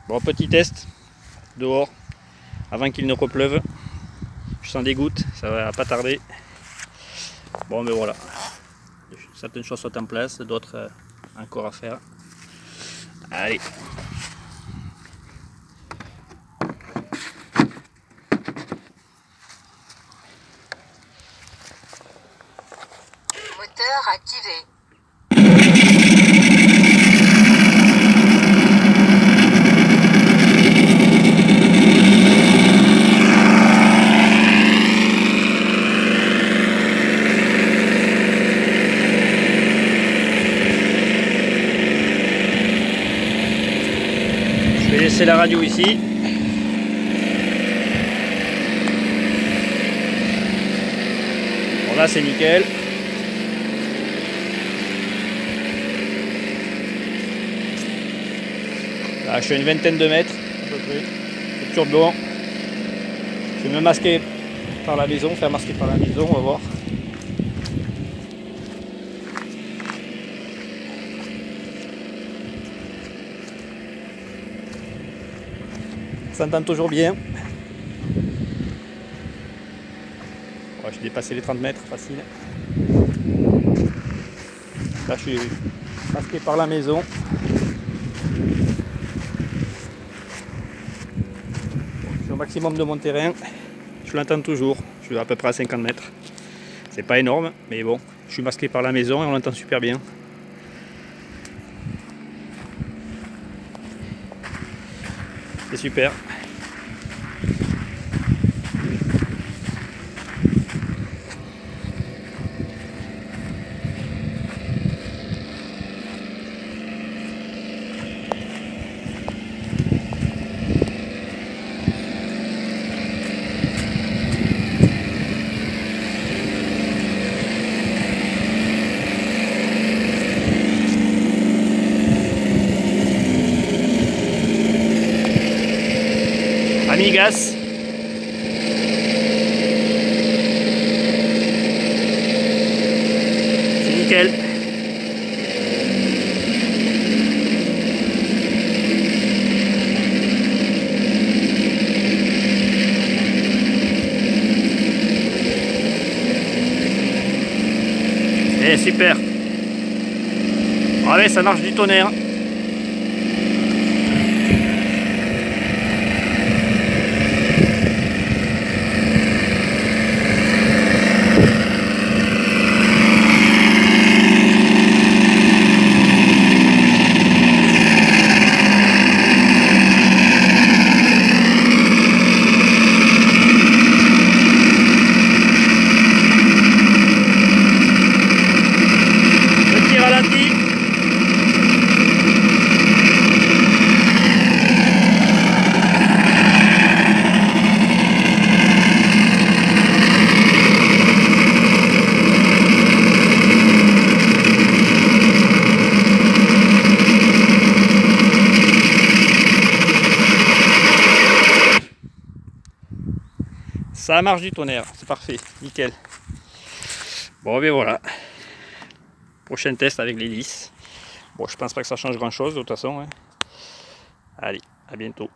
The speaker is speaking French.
Bon, petit test dehors avant qu'il ne repleuve. Je sens des gouttes, ça va pas tarder. Bon, mais voilà. Certaines choses sont en place, d'autres encore à faire. Allez. Moteur activé. Je vais laisser la radio ici. Bon, là c'est nickel. Là, je suis à une vingtaine de mètres à peu près. C'est toujours bon. Je vais me masquer par la maison, faire masquer par la maison, on va voir. Ça s'entend toujours bien. Ouais, j'ai dépassé les 30 mètres, facile. Là, je suis masqué par la maison. Je suis au maximum de mon terrain. Je l'entends toujours. Je suis à peu près à 50 mètres. C'est pas énorme, mais bon, je suis masqué par la maison et on l'entend super bien. C'est super. Amigas. C'est nickel. Et super. Allez, ça marche du tonnerre. Petit ralenti. Ça marche du tonnerre, c'est parfait, nickel. Bon, ben voilà. Prochain test avec l'hélice. Bon, je pense pas que ça change grand chose de toute façon. Hein. Allez, à bientôt.